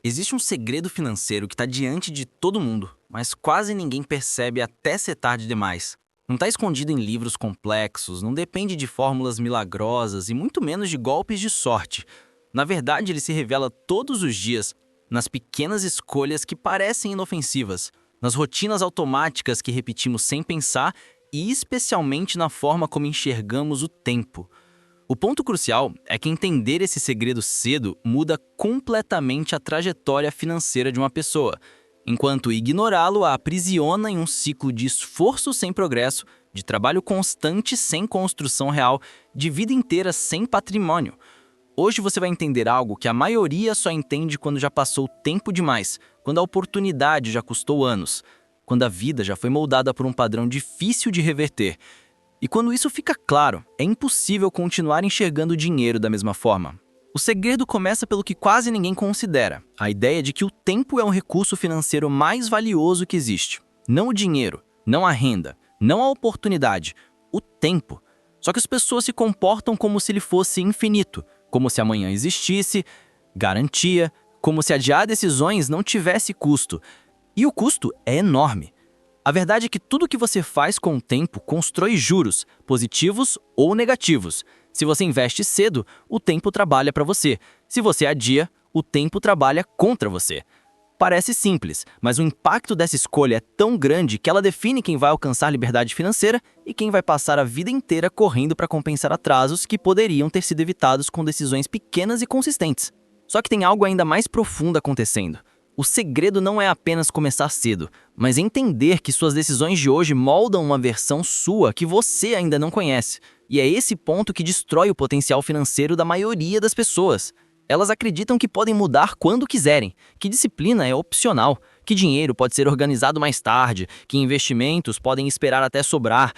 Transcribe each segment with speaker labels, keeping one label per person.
Speaker 1: Existe um segredo financeiro que está diante de todo mundo, mas quase ninguém percebe até ser tarde demais. Não está escondido em livros complexos, não depende de fórmulas milagrosas e muito menos de golpes de sorte. Na verdade, ele se revela todos os dias, nas pequenas escolhas que parecem inofensivas, nas rotinas automáticas que repetimos sem pensar e especialmente na forma como enxergamos o tempo. O ponto crucial é que entender esse segredo cedo muda completamente a trajetória financeira de uma pessoa, enquanto ignorá-lo a aprisiona em um ciclo de esforço sem progresso, de trabalho constante sem construção real, de vida inteira sem patrimônio. Hoje você vai entender algo que a maioria só entende quando já passou tempo demais, quando a oportunidade já custou anos, quando a vida já foi moldada por um padrão difícil de reverter. E quando isso fica claro, é impossível continuar enxergando o dinheiro da mesma forma. O segredo começa pelo que quase ninguém considera, a ideia de que o tempo é um recurso financeiro mais valioso que existe. Não o dinheiro, não a renda, não a oportunidade, o tempo. Só que as pessoas se comportam como se ele fosse infinito, como se amanhã existisse, garantia, como se adiar decisões não tivesse custo. E o custo é enorme. A verdade é que tudo que você faz com o tempo constrói juros, positivos ou negativos. Se você investe cedo, o tempo trabalha para você. Se você adia, o tempo trabalha contra você. Parece simples, mas o impacto dessa escolha é tão grande que ela define quem vai alcançar liberdade financeira e quem vai passar a vida inteira correndo para compensar atrasos que poderiam ter sido evitados com decisões pequenas e consistentes. Só que tem algo ainda mais profundo acontecendo. O segredo não é apenas começar cedo, mas entender que suas decisões de hoje moldam uma versão sua que você ainda não conhece. E é esse ponto que destrói o potencial financeiro da maioria das pessoas. Elas acreditam que podem mudar quando quiserem, que disciplina é opcional, que dinheiro pode ser organizado mais tarde, que investimentos podem esperar até sobrar.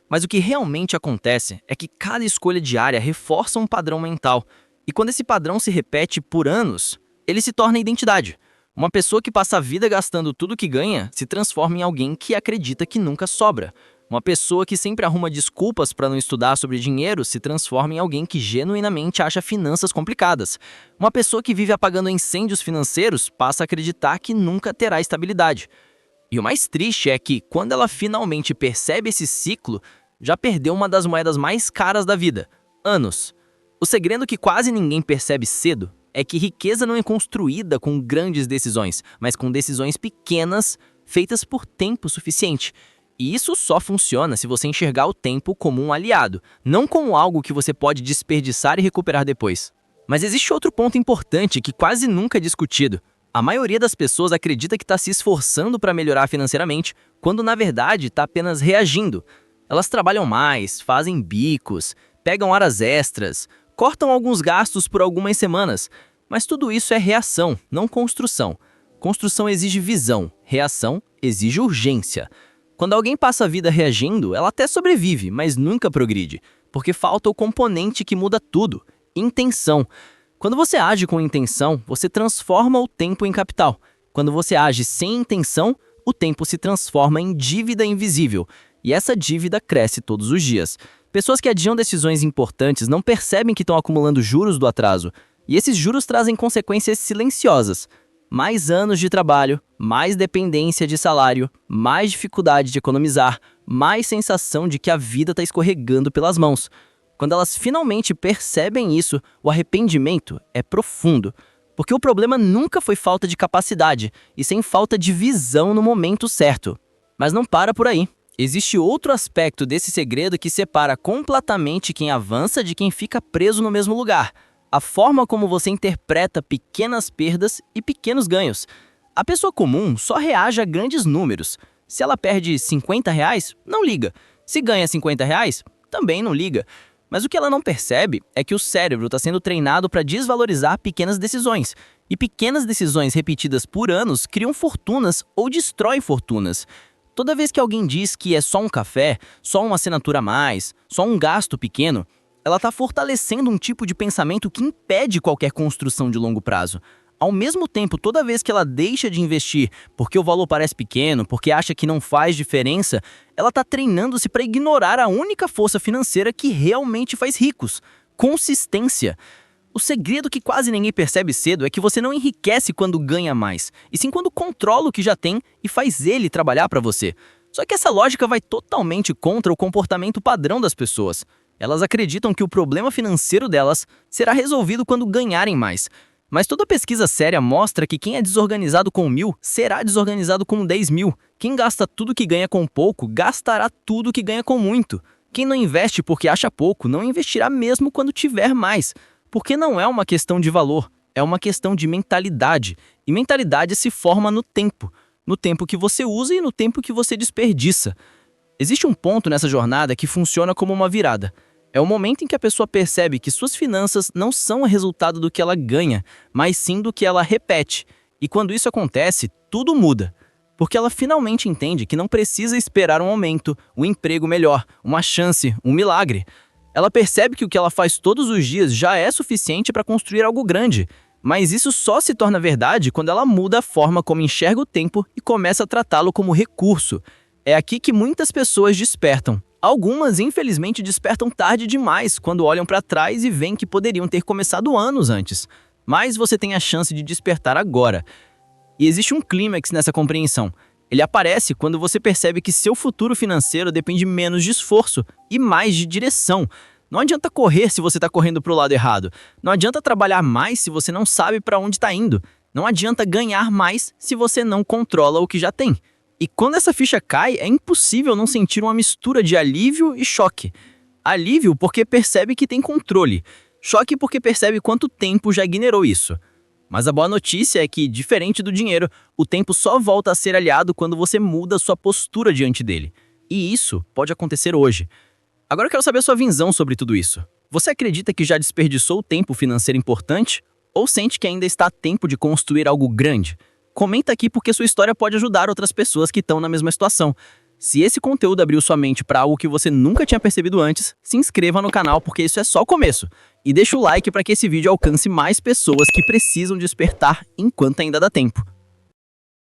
Speaker 1: Mas o que realmente acontece é que cada escolha diária reforça um padrão mental. E quando esse padrão se repete por anos, ele se torna identidade. Uma pessoa que passa a vida gastando tudo que ganha se transforma em alguém que acredita que nunca sobra. Uma pessoa que sempre arruma desculpas para não estudar sobre dinheiro se transforma em alguém que genuinamente acha finanças complicadas. Uma pessoa que vive apagando incêndios financeiros passa a acreditar que nunca terá estabilidade. E o mais triste é que, quando ela finalmente percebe esse ciclo, já perdeu uma das moedas mais caras da vida: anos. O segredo que quase ninguém percebe cedo é que riqueza não é construída com grandes decisões, mas com decisões pequenas feitas por tempo suficiente. E isso só funciona se você enxergar o tempo como um aliado, não como algo que você pode desperdiçar e recuperar depois. Mas existe outro ponto importante que quase nunca é discutido. A maioria das pessoas acredita que está se esforçando para melhorar financeiramente, quando na verdade está apenas reagindo. Elas trabalham mais, fazem bicos, pegam horas extras, cortam alguns gastos por algumas semanas, mas tudo isso é reação, não construção. Construção exige visão, reação exige urgência. Quando alguém passa a vida reagindo, ela até sobrevive, mas nunca progride, porque falta o componente que muda tudo: intenção. Quando você age com intenção, você transforma o tempo em capital. Quando você age sem intenção, o tempo se transforma em dívida invisível, e essa dívida cresce todos os dias. Pessoas que adiam decisões importantes não percebem que estão acumulando juros do atraso, e esses juros trazem consequências silenciosas: mais anos de trabalho, mais dependência de salário, mais dificuldade de economizar, mais sensação de que a vida está escorregando pelas mãos. Quando elas finalmente percebem isso, o arrependimento é profundo, porque o problema nunca foi falta de capacidade, e sem falta de visão no momento certo. Mas não para por aí. Existe outro aspecto desse segredo que separa completamente quem avança de quem fica preso no mesmo lugar: a forma como você interpreta pequenas perdas e pequenos ganhos. A pessoa comum só reage a grandes números. Se ela perde R$ 50, não liga. Se ganha R$ 50, também não liga. Mas o que ela não percebe é que o cérebro está sendo treinado para desvalorizar pequenas decisões. E pequenas decisões repetidas por anos criam fortunas ou destroem fortunas. Toda vez que alguém diz que é só um café, só uma assinatura a mais, só um gasto pequeno, ela está fortalecendo um tipo de pensamento que impede qualquer construção de longo prazo. Ao mesmo tempo, toda vez que ela deixa de investir porque o valor parece pequeno, porque acha que não faz diferença, ela está treinando-se para ignorar a única força financeira que realmente faz ricos: consistência.
Speaker 2: O segredo que quase ninguém percebe cedo é que você não enriquece quando ganha mais, e sim quando controla o que já tem e faz ele trabalhar para você. Só que essa lógica vai totalmente contra o comportamento padrão das pessoas. Elas acreditam que o problema financeiro delas será resolvido quando ganharem mais. Mas toda pesquisa séria mostra que quem é desorganizado com 1.000 será desorganizado com 10.000. Quem gasta tudo que ganha com pouco, gastará tudo que ganha com muito. Quem não investe porque acha pouco, não investirá mesmo quando tiver mais. Porque não é uma questão de valor, é uma questão de mentalidade. E mentalidade se forma no tempo que você usa e no tempo que você desperdiça. Existe um ponto nessa jornada que funciona como uma virada. É o momento em que a pessoa percebe que suas finanças não são o resultado do que ela ganha, mas sim do que ela repete. E quando isso acontece, tudo muda. Porque ela finalmente entende que não precisa esperar um aumento, um emprego melhor, uma chance, um milagre. Ela percebe que o que ela faz todos os dias já é suficiente para construir algo grande, mas isso só se torna verdade quando ela muda a forma como enxerga o tempo e começa a tratá-lo como recurso. É aqui que muitas pessoas despertam. Algumas, infelizmente, despertam tarde demais quando olham para trás e veem que poderiam ter começado anos antes. Mas você tem a chance de despertar agora. E existe um clímax nessa compreensão. Ele aparece quando você percebe que seu futuro financeiro depende menos de esforço e mais de direção. Não adianta correr se você está correndo para o lado errado. Não adianta trabalhar mais se você não sabe para onde está indo. Não adianta ganhar mais se você não controla o que já tem. E quando essa ficha cai, é impossível não sentir uma mistura de alívio e choque. Alívio porque percebe que tem controle. Choque porque percebe quanto tempo já ignorou isso. Mas a boa notícia é que, diferente do dinheiro, o tempo só volta a ser aliado quando você muda sua postura diante dele. E isso pode acontecer hoje. Agora eu quero saber a sua visão sobre tudo isso. Você acredita que já desperdiçou tempo financeiro importante? Ou sente que ainda está a tempo de construir algo grande? Comenta aqui porque sua história pode ajudar outras pessoas que estão na mesma situação. Se esse conteúdo abriu sua mente para algo que você nunca tinha percebido antes, se inscreva no canal porque isso é só o começo. E deixa o like para que esse vídeo alcance mais pessoas que precisam despertar enquanto ainda dá tempo.